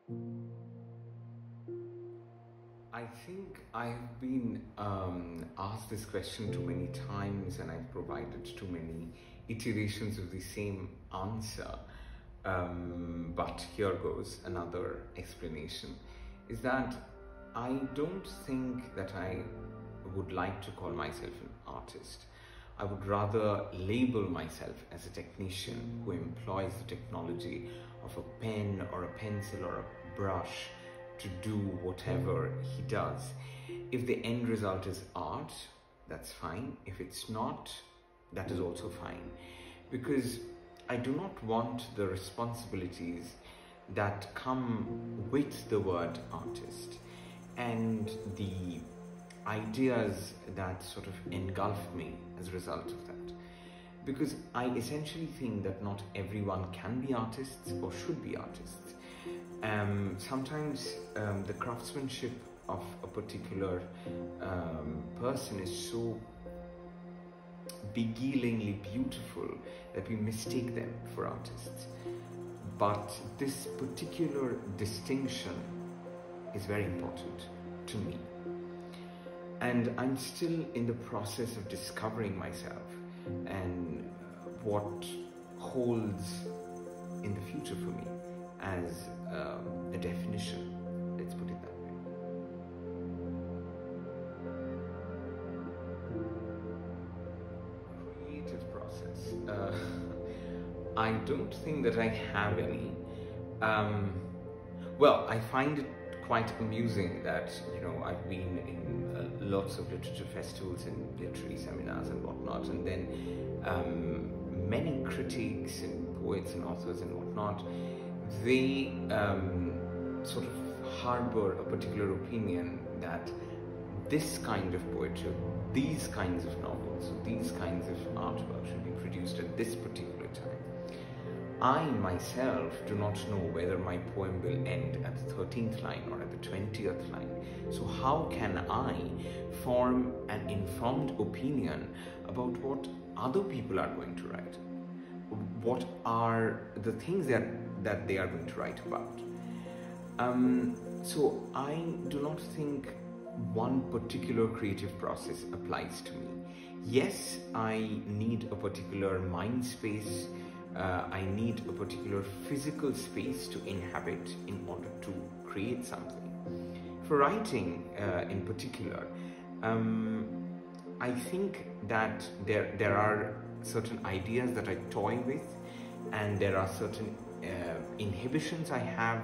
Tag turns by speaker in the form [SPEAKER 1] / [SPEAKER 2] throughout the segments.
[SPEAKER 1] I think I've been asked this question too many times, and I've provided too many iterations of the same answer. But here goes another explanation, is that I don't think that I would like to call myself an artist. I would rather label myself as a technician who employs the technology of a pen or a pencil or a brush to do whatever he does. If the end result is art, that's fine. If it's not, that is also fine. Because I do not want the responsibilities that come with the word artist and the ideas that sort of engulf me as a result of that. Because I essentially think that not everyone can be artists or should be artists. Sometimes the craftsmanship of a particular person is so beguilingly beautiful that we mistake them for artists. But this particular distinction is very important to me. And I'm still in the process of discovering myself and what holds in the future for me as a definition, let's put it that way. Creative process. I don't think that I have any. Well, I find it quite amusing that, I've been in lots of literature festivals and literary seminars and whatnot, and then many critics and poets and authors and whatnot, they sort of harbor a particular opinion that this kind of poetry, these kinds of novels, these kinds of artwork should be produced at this particular time. I myself do not know whether my poem will end at the 13th line or at the 20th line. So how can I form an informed opinion about what other people are going to write? What are the things that they are going to write about? So I do not think one particular creative process applies to me. Yes, I need a particular mind space. I need a particular physical space to inhabit in order to create something. For writing in particular, I think that there are certain ideas that I toy with, and there are certain inhibitions I have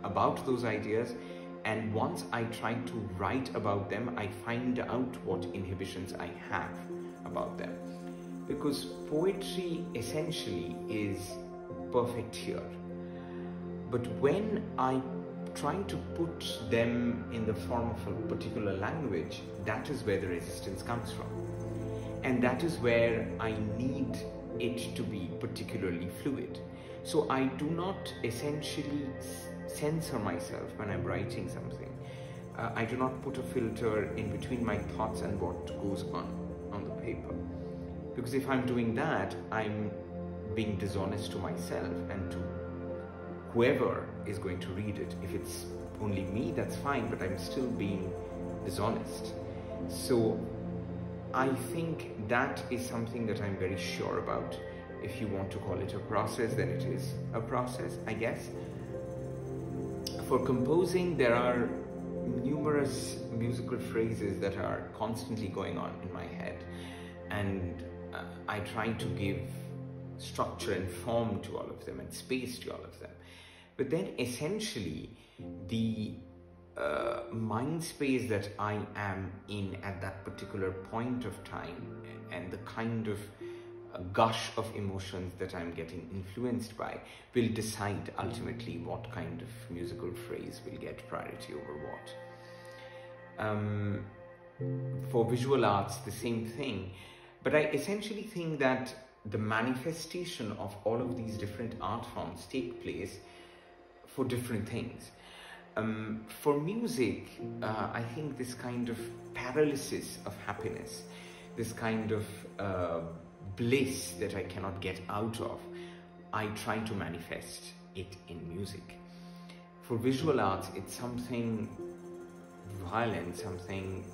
[SPEAKER 1] about those ideas, and once I try to write about them, I find out what inhibitions I have about them. Because poetry essentially is perfect here. But when I try to put them in the form of a particular language, that is where the resistance comes from. And that is where I need it to be particularly fluid. So I do not essentially censor myself when I'm writing something. I do not put a filter in between my thoughts and what goes on the paper. Because if I'm doing that, I'm being dishonest to myself and to whoever is going to read it. If it's only me, that's fine, but I'm still being dishonest. So I think that is something that I'm very sure about. If you want to call it a process, then it is a process, I guess. For composing, there are numerous musical phrases that are constantly going on in my head, and I try to give structure and form to all of them and space to all of them. But then essentially the mind space that I am in at that particular point of time and the kind of gush of emotions that I'm getting influenced by will decide ultimately what kind of musical phrase will get priority over what. For visual arts, the same thing. But I essentially think that the manifestation of all of these different art forms take place for different things. For music, I think this kind of paralysis of happiness, this kind of bliss that I cannot get out of, I try to manifest it in music. For visual arts, it's something violent, something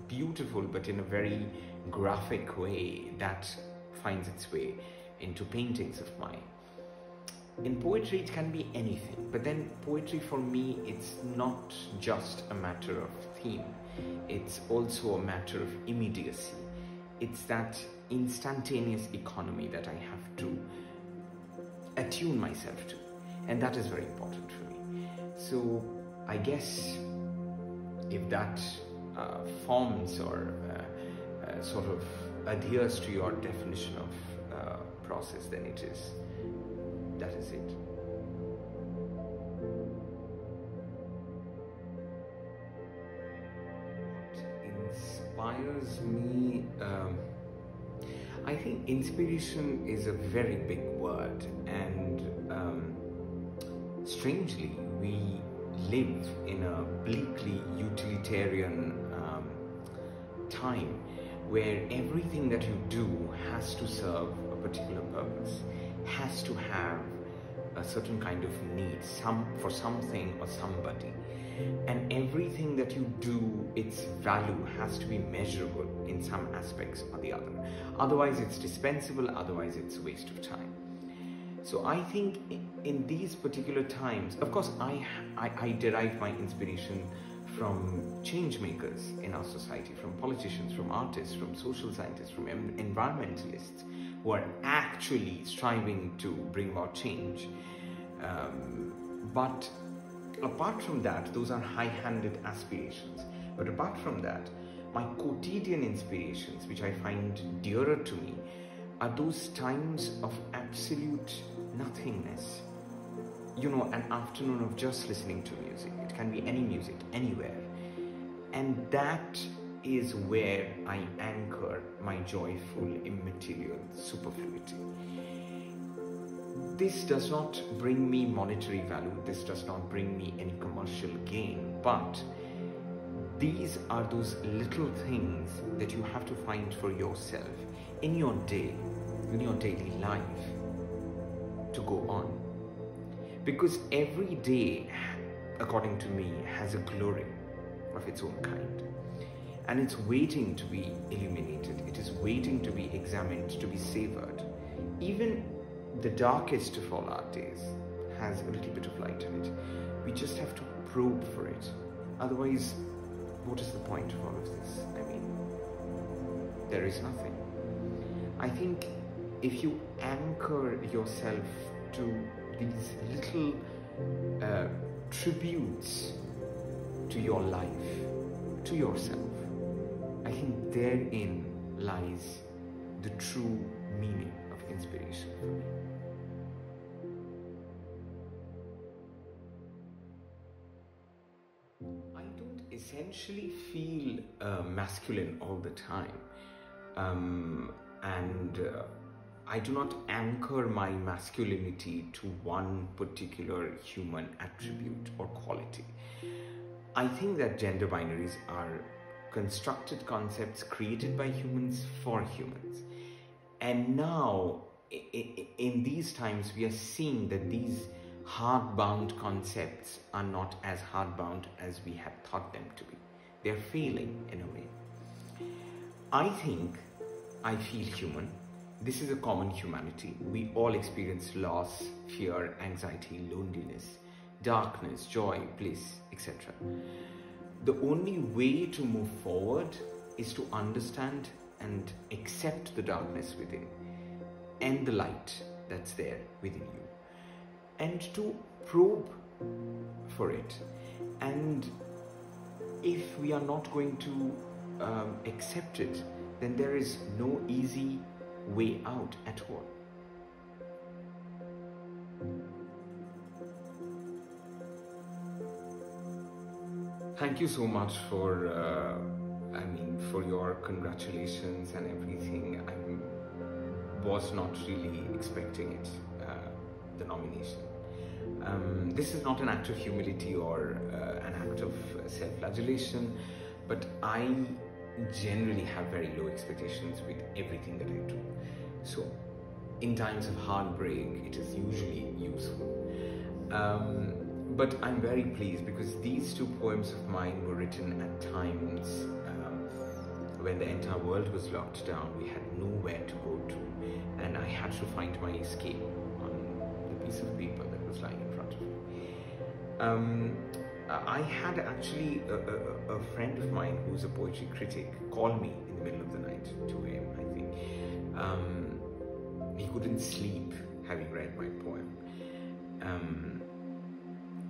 [SPEAKER 1] beautiful, but in a very graphic way that finds its way into paintings of mine. In poetry, it can be anything, but then poetry for me, it's not just a matter of theme, it's also a matter of immediacy. It's that instantaneous economy that I have to attune myself to, and that is very important for me. So I guess if that forms or sort of adheres to your definition of process, then that is it. What inspires me? I think inspiration is a very big word, and strangely, we live in a bleakly utilitarian time where everything that you do has to serve a particular purpose, has to have a certain kind of need, for something or somebody, and everything that you do, its value has to be measurable in some aspects or the other. Otherwise it's dispensable, otherwise it's a waste of time. So I think in these particular times, of course, I derive my inspiration from change makers in our society, from politicians, from artists, from social scientists, from environmentalists who are actually striving to bring about change. But apart from that, those are high-handed aspirations. But apart from that, my quotidian inspirations, which I find dearer to me, are those times of absolute nothingness. You know, an afternoon of just listening to music. It can be any music, anywhere. And that is where I anchor my joyful, immaterial superfluity. This does not bring me monetary value. This does not bring me any commercial gain. But these are those little things that you have to find for yourself in your day, in your daily life, to go on. Because every day, according to me, has a glory of its own kind. And it's waiting to be illuminated. It is waiting to be examined, to be savored. Even the darkest of all our days has a little bit of light in it. We just have to probe for it. Otherwise, what is the point of all of this? I mean, there is nothing. I think if you anchor yourself to these little tributes to your life, to yourself, I think therein lies the true meaning of inspiration for me. I don't essentially feel masculine all the time, and I do not anchor my masculinity to one particular human attribute or quality. I think that gender binaries are constructed concepts created by humans for humans. And now, in these times, we are seeing that these hard-bound concepts are not as hard-bound as we had thought them to be. They're failing in a way. I think I feel human. This is a common humanity. We all experience loss, fear, anxiety, loneliness, darkness, joy, bliss, etc. The only way to move forward is to understand and accept the darkness within and the light that's there within you, and to probe for it. And if we are not going to accept it, then there is no easy way out at all. Thank you so much for for your congratulations and everything. I was not really expecting it, the nomination. This is not an act of humility or an act of self-flagellation, but I generally have very low expectations with everything that I do. So in times of heartbreak, it is usually useful. But I'm very pleased because these two poems of mine were written at times when the entire world was locked down. We had nowhere to go to, and I had to find my escape on the piece of paper that was lying in front of me. I had actually a friend of mine who's a poetry critic call me in the middle of the night, 2 a.m. I think. He couldn't sleep having read my poem.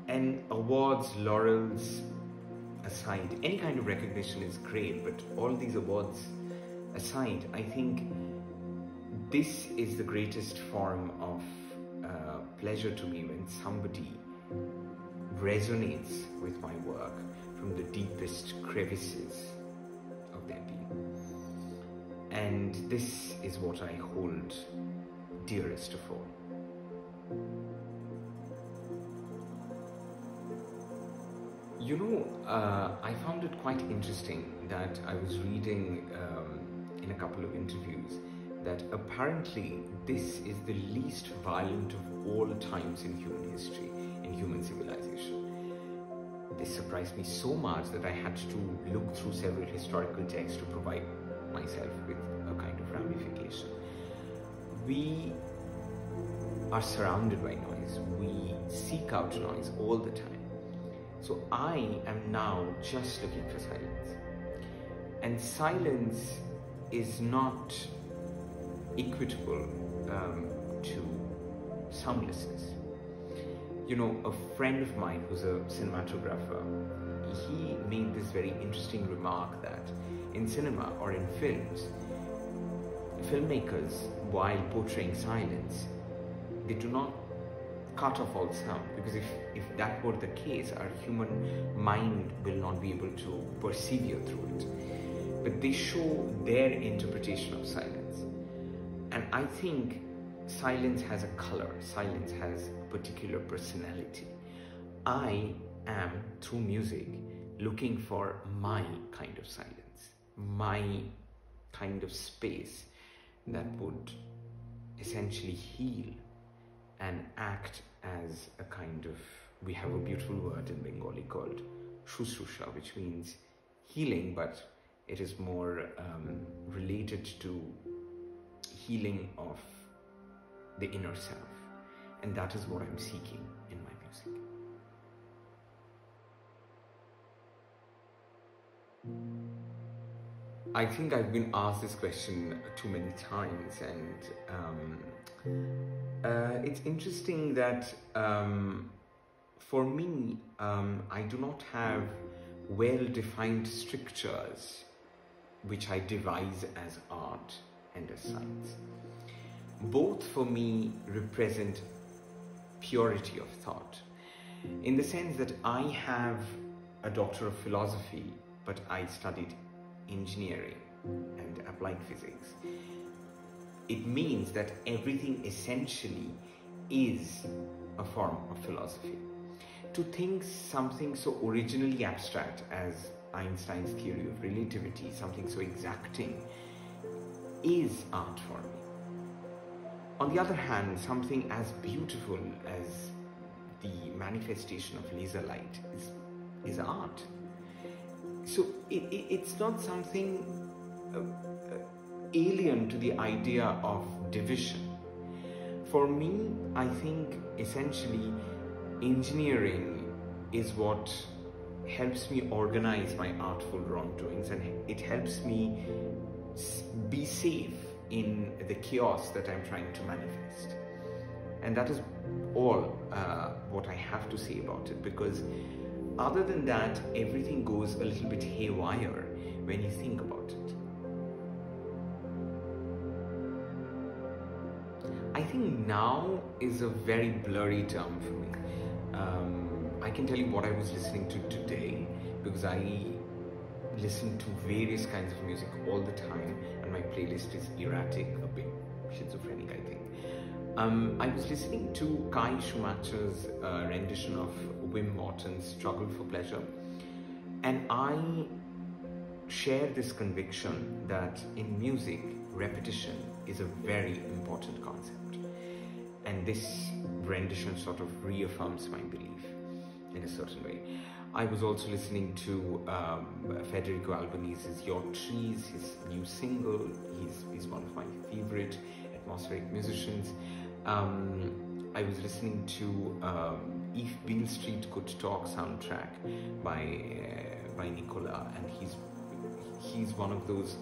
[SPEAKER 1] And awards, laurels aside, any kind of recognition is great, but all these awards aside, I think this is the greatest form of pleasure to me when somebody resonates with my work from the deepest crevices of their being. And this is what I hold dearest of all. You know, I found it quite interesting that I was reading in a couple of interviews that apparently this is the least violent of all times in human history, in human civilization. This surprised me so much that I had to look through several historical texts to provide myself with a kind of ramification. We are surrounded by noise. We seek out noise all the time. So I am now just looking for silence. And silence is not equitable to soundlessness. You know, a friend of mine who's a cinematographer, he made this very interesting remark that in cinema or in films, filmmakers, while portraying silence, they do not cut off all sound, because if that were the case, our human mind will not be able to persevere through it. But they show their interpretation of silence. And I think silence has a color, silence has a particular personality. I am, through music, looking for my kind of silence, my kind of space that would essentially heal and act as a kind of, we have a beautiful word in Bengali called shushrusha, which means healing, but it is more related to healing of the inner self. And that is what I'm seeking in my music. I think I've been asked this question too many times, and it's interesting that for me, I do not have well-defined strictures which I devise as art and as science. Both for me represent purity of thought, in the sense that I have a Doctor of Philosophy, but I studied engineering and applied physics. It means that everything essentially is a form of philosophy. To think something so originally abstract as Einstein's theory of relativity, something so exacting, is art for me. On the other hand, something as beautiful as the manifestation of laser light is art. So it's not something alien to the idea of division. For me, I think essentially engineering is what helps me organize my artful wrongdoings, and it helps me be safe in the chaos that I'm trying to manifest. And that is all what I have to say about it, because other than that, everything goes a little bit haywire when you think about it. I think now is a very blurry term for me. I can tell you what I was listening to today, because I listen to various kinds of music all the time, and my playlist is erratic, a bit schizophrenic, I think. I was listening to Kai Schumacher's rendition of Wim Morton's Struggle for Pleasure, and I share this conviction that in music, repetition is a very important concept. And this rendition sort of reaffirms my belief. in a certain way. I was also listening to Federico Albanese's Your Trees, his new single. He's one of my favorite atmospheric musicians. I was listening to If Beale Street Could Talk soundtrack by Nicola, and he's one of those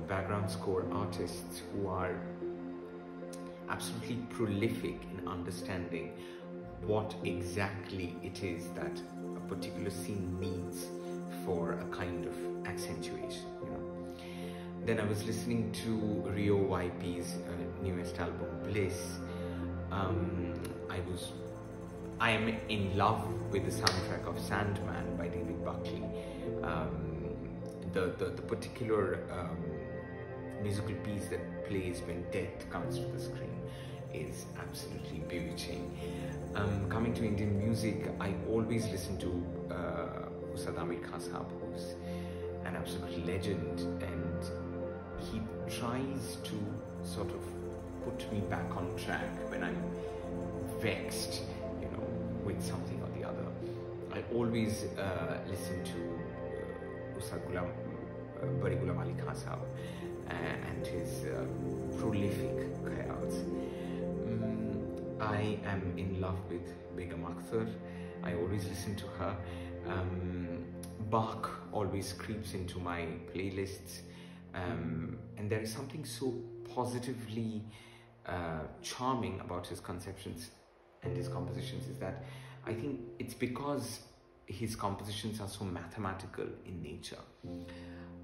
[SPEAKER 1] background score artists who are absolutely prolific in understanding what exactly it is that a particular scene needs for a kind of accentuation, you know. Then I was listening to Rio YP's newest album, Bliss. I am in love with the soundtrack of Sandman by David Buckley. The particular musical piece that plays when death comes to the screen is absolutely bewitching. Coming to Indian music, I always listen to Ustad Amir Khan Sahab, who's an absolute legend, and he tries to sort of put me back on track when I'm vexed, you know, with something or the other. I always listen to Ustad Bari Ghulam Ali Khan Sahab and his prolific khayals. I am in love with Begum Akhtar. I always listen to her. Bach always creeps into my playlists, and there is something so positively charming about his conceptions and his compositions, is that I think it's because his compositions are so mathematical in nature.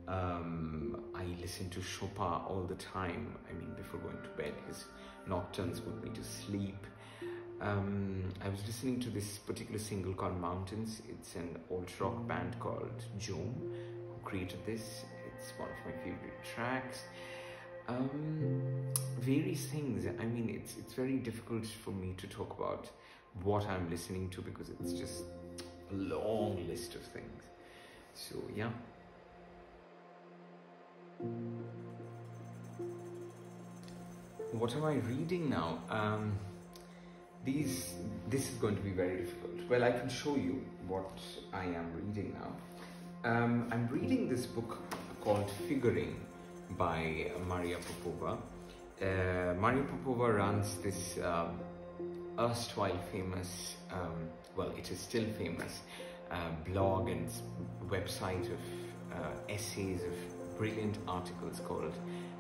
[SPEAKER 1] I listen to Chopin all the time. I mean, before going to bed, his nocturnes put me to sleep. I was listening to this particular single called Mountains. It's an alt-rock band called Jom who created this. It's one of my favorite tracks. Various things. I mean, it's very difficult for me to talk about what I'm listening to because it's just a long list of things. So yeah. What am I reading now? This is going to be very difficult. Well, I can show you what I am reading now. I'm reading this book called Figuring by Maria Popova. Maria Popova runs this erstwhile famous, well, it is still famous, blog and website of essays, of brilliant articles called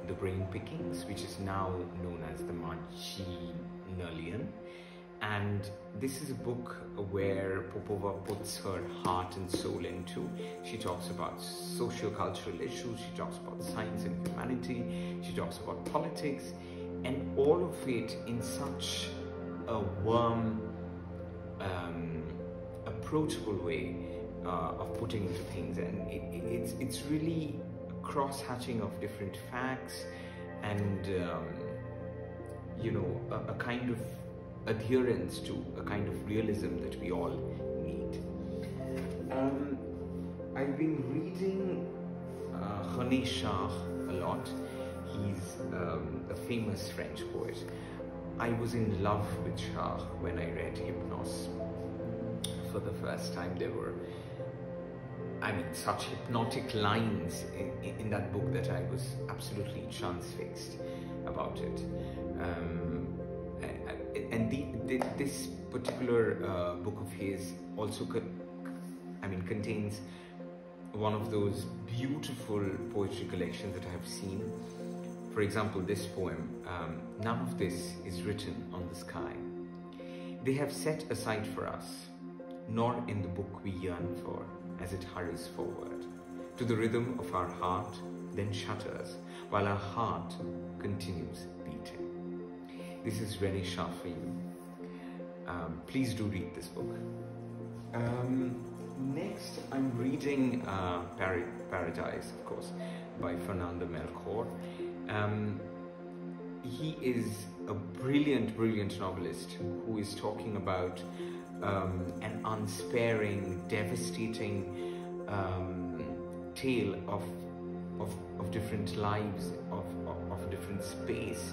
[SPEAKER 1] The Brain Pickings, which is now known as the Marginalian. And this is a book where Popova puts her heart and soul into. She talks about socio-cultural issues, she talks about science and humanity, she talks about politics, and all of it in such a warm, approachable way of putting into things. And it's really a cross-hatching of different facts and, you know, a kind of adherence to a kind of realism that we all need. I've been reading René Char a lot. He's a famous French poet. I was in love with Char when I read Hypnos for the first time. There were, I mean, such hypnotic lines in that book that I was absolutely transfixed about it. And this particular book of his also contains one of those beautiful poetry collections that I have seen. For example, this poem, none of this is written on the sky. They have set aside for us, nor in the book we yearn for, as it hurries forward, to the rhythm of our heart, then shutters, while our heart continues beating. This is René Char for you. Please do read this book. Next, I'm reading Paradise, of course, by Fernando Melchor. He is a brilliant, brilliant novelist who is talking about an unsparing, devastating tale of different lives, of different space,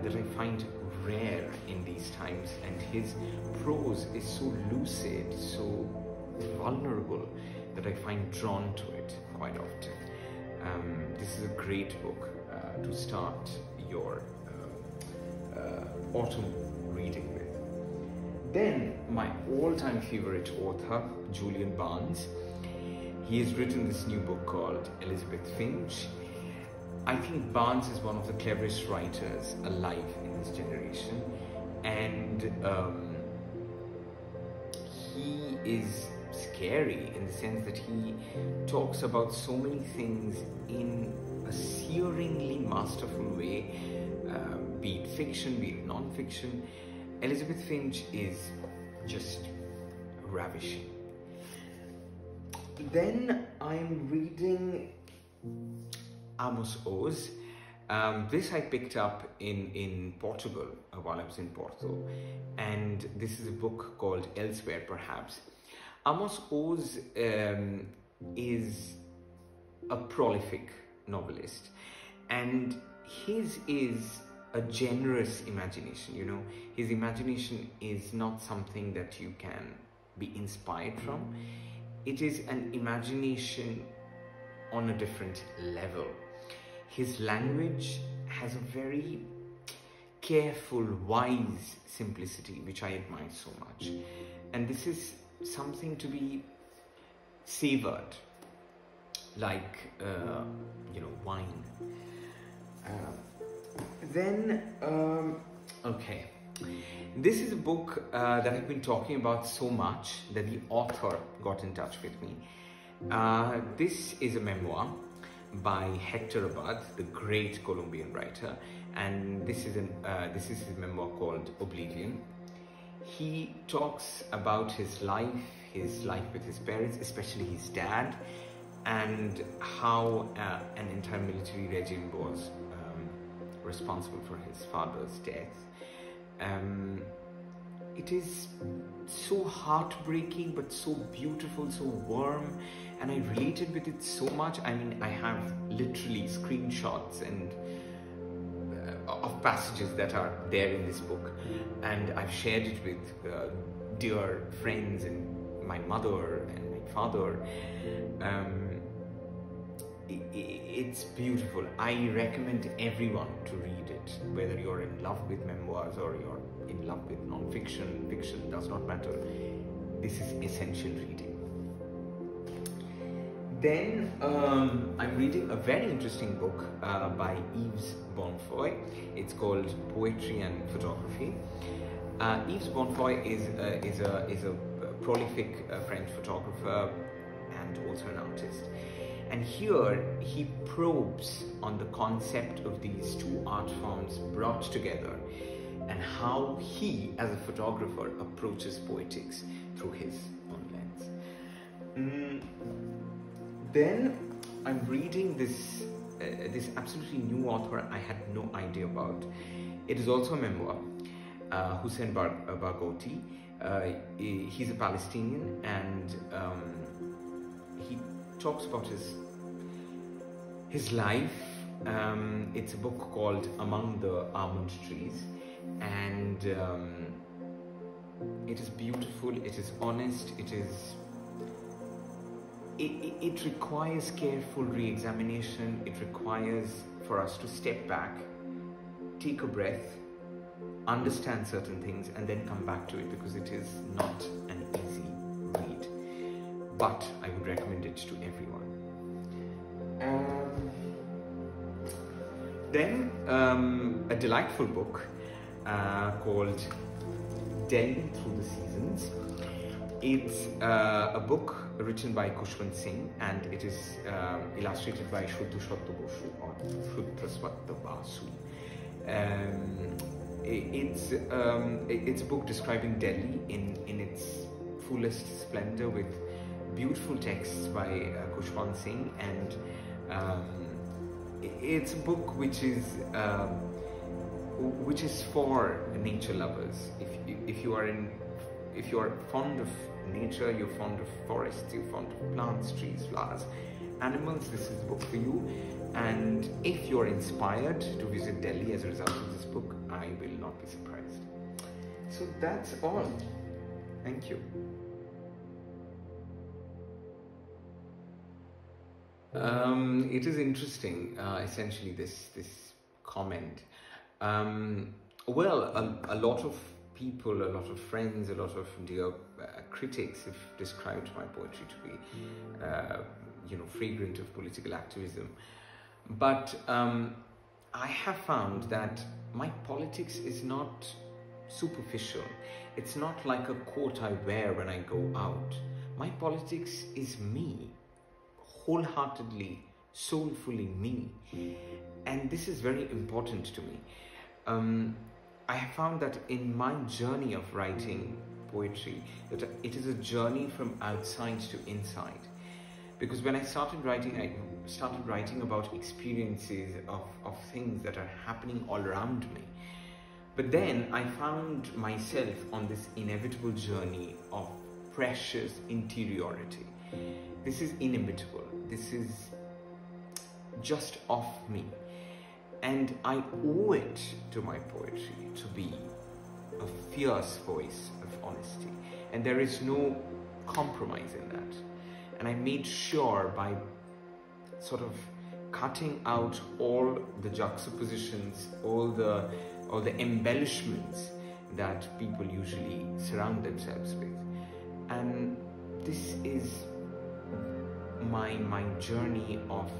[SPEAKER 1] that I find rare in these times, and his prose is so lucid, so vulnerable, that I find drawn to it quite often. This is a great book to start your autumn reading with. Then my all-time favorite author, Julian Barnes. He has written this new book called Elizabeth Finch. I think Barnes is one of the cleverest writers alive in this generation, and he is scary in the sense that he talks about so many things in a searingly masterful way, be it fiction, be it non-fiction. Elizabeth Finch is just ravishing. Then I'm reading Amos Oz. This I picked up in Portugal while I was in Porto, and this is a book called Elsewhere Perhaps. Amos Oz is a prolific novelist, and his is a generous imagination. You know, his imagination is not something that you can be inspired from. It is an imagination on a different level. His language has a very careful, wise simplicity, which I admire so much. And this is something to be savored, like, wine. Okay. This is a book that I've been talking about so much that the author got in touch with me. This is a memoir by Hector Abad, the great Colombian writer, and this is his memoir called Oblivion. He talks about his life with his parents, especially his dad, and how an entire military regime was responsible for his father's death. It is so heartbreaking, but so beautiful, so warm, and I related with it so much. I mean, I have literally screenshots and of passages that are there in this book, and I've shared it with dear friends and my mother and my father. It's beautiful. I recommend everyone to read it, whether you're in love with memoirs or you're in love with non-fiction. Fiction does not matter. This is essential reading. Then I'm reading a very interesting book by Yves Bonfoy. It's called Poetry and Photography. Yves Bonfoy is a prolific French photographer and also an artist. And here he probes on the concept of these two art forms brought together and how he, as a photographer, approaches poetics through his own lens. Then I'm reading this absolutely new author I had no idea about. It is also a memoir, Hussein Barghouti. He's a Palestinian, and he talks about his life. It's a book called Among the Almond Trees, and it is beautiful, it is honest, it requires careful re-examination. It requires for us to step back, take a breath, understand certain things, and then come back to it, because it is not an easy read, but I would recommend it to everyone. Then a delightful book called Delhi Through the Seasons. It's a book written by Kushwant Singh, and it is illustrated by Shuddhaswata Basu or Shuddhaswata Basu. It's a book describing Delhi in its fullest splendor, with beautiful texts by Kushwant Singh, and it's a book which is for nature lovers. If you are fond of nature, you're fond of forests, you're fond of plants, trees, flowers, animals, this is the book for you. And if you're inspired to visit Delhi as a result of this book, I I will not be surprised. So that's all. Thank you. It is interesting, essentially, this comment. Well, a lot of people, a lot of friends, a lot of dear critics have described my poetry to be, fragrant of political activism. But I have found that my politics is not superficial. It's not like a coat I wear when I go out. My politics is me, wholeheartedly, soulfully me. And this is very important to me. I have found that in my journey of writing poetry, that it is a journey from outside to inside. Because when I started writing about experiences of things that are happening all around me. But then I found myself on this inevitable journey of precious interiority. This is inimitable. This is just of me. And I owe it to my poetry to be a fierce voice of honesty. And there is no compromise in that. And I made sure by sort of cutting out all the juxtapositions, all the embellishments that people usually surround themselves with. And this is my journey of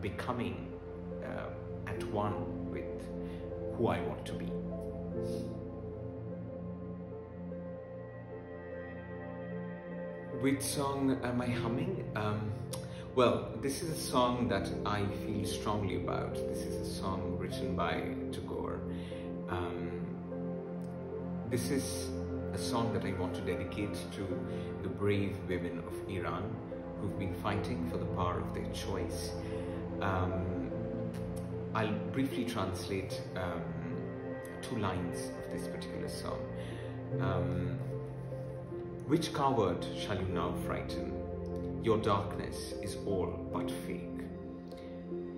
[SPEAKER 1] becoming at one with who I want to be. Which song am I humming? Well, this is a song that I feel strongly about. This is a song written by Tagore. This is a song that I want to dedicate to the brave women of Iran who've been fighting for the power of their choice. I'll briefly translate 2 lines of this particular song. Which coward shall you now frighten? Your darkness is all but fake.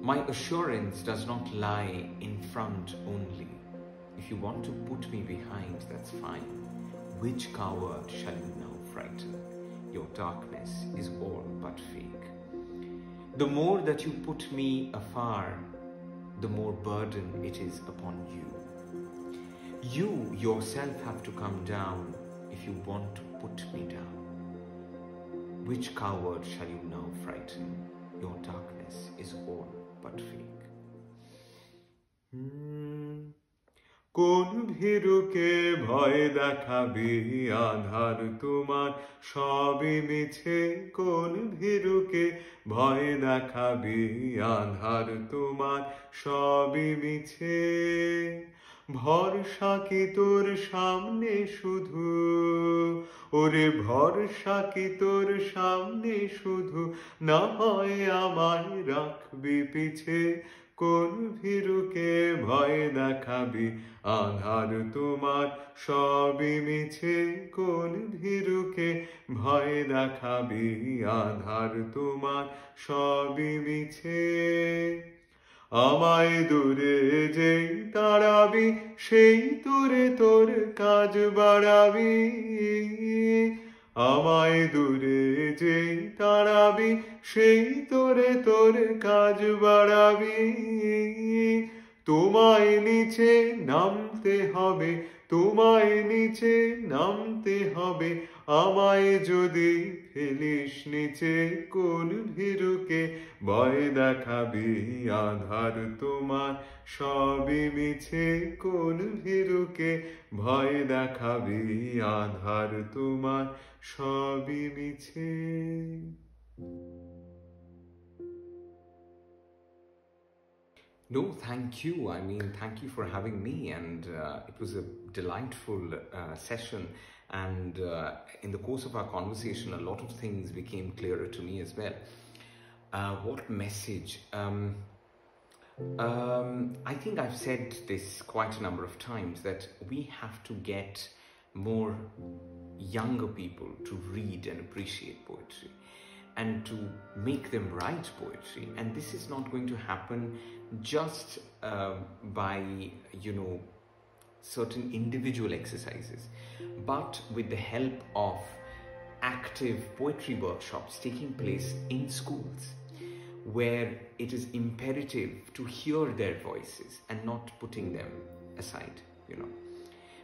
[SPEAKER 1] My assurance does not lie in front only. If you want to put me behind, that's fine. Which coward shall you now frighten? Your darkness is all but fake. The more that you put me afar, the more burden it is upon you. You yourself have to come down if you want to put me down. Which coward shall you now frighten? Your darkness is all but fake. কোন ভীরুকে ভয় দেখাবি আধার তোমার সবই মিছে কোন ভীরুকে ভয় দেখাবি আধার তোমার সবই মিছে ভরসা কি তোর সামনে শুধু ওরে ভরসা কি তোর সামনে শুধু না হয় আমায় রাখবি পিছে কোন ভীরুকে ভয় দেখাবি আধার তোমার সবই মিছে কোন ভীরুকে ভয় দেখাবি আধার তোমার সবই মিছে আমায় দূরে যেই তাড়াবি সেই তোরে তোর কাজ বাড়াবি আমায় দূরে যেই তাড়াবি সেই তোরে তোর কাজ বাড়াবি তোমায় নিচে নামতে হবে তোমায় নিচে নামতে হবে আমায় যদি ফেলিস নিচে কোন ভীরুকে ভয় দেখাবি আধার তোমার সবই মিছে কোন ভীরুকে ভয় দেখাবি আধার তোমার সবই মিছে No, thank you. I mean, thank you for having me, and it was a delightful session. And in the course of our conversation, a lot of things became clearer to me as well. What message? I think I've said this quite a number of times that we have to get more younger people to read and appreciate poetry and to make them write poetry. And this is not going to happen just by, certain individual exercises, but with the help of active poetry workshops taking place in schools, where it is imperative to hear their voices and not putting them aside,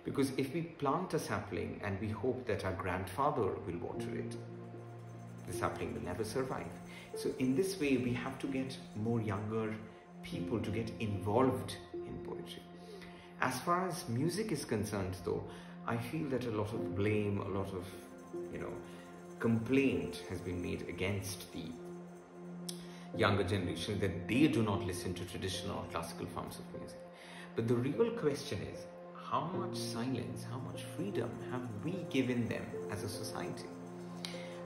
[SPEAKER 1] Because if we plant a sapling and we hope that our grandfather will water it, the sapling will never survive. So in this way, we have to get more younger people to get involved in poetry. As far as music is concerned, though, I feel that a lot of blame, a lot of, complaint has been made against the younger generation that they do not listen to traditional or classical forms of music. But the real question is, how much silence, how much freedom have we given them as a society?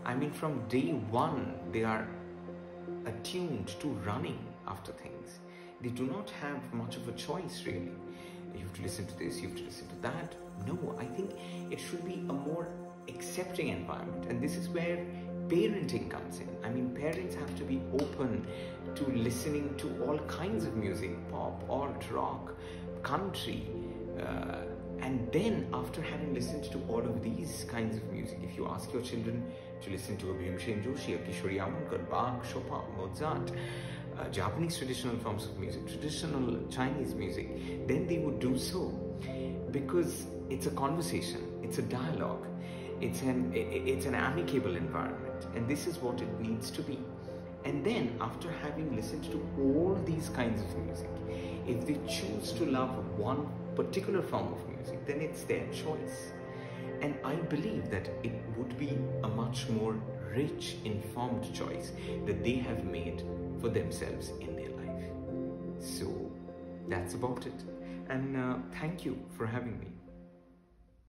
[SPEAKER 1] I mean, from day one, they are attuned to running after things. They do not have much of a choice, really. You have to listen to this, you have to listen to that. No, I think it should be a more accepting environment. And this is where parenting comes in. I mean, parents have to be open to listening to all kinds of music, pop, alt, rock, country. And then after having listened to all of these kinds of music, if you ask your children to listen to Bhimsen Joshi, Kishore Amonkar, Bach, Chopin, Mozart, Japanese traditional forms of music, traditional Chinese music, then they would do so, because it's a conversation, it's a dialogue, it's an amicable environment, and this is what it needs to be. And then after having listened to all these kinds of music, if they choose to love one particular form of music, then it's their choice. And I believe that it would be a much more rich, informed choice that they have made for themselves in their life. So that's about it. And thank you for having me.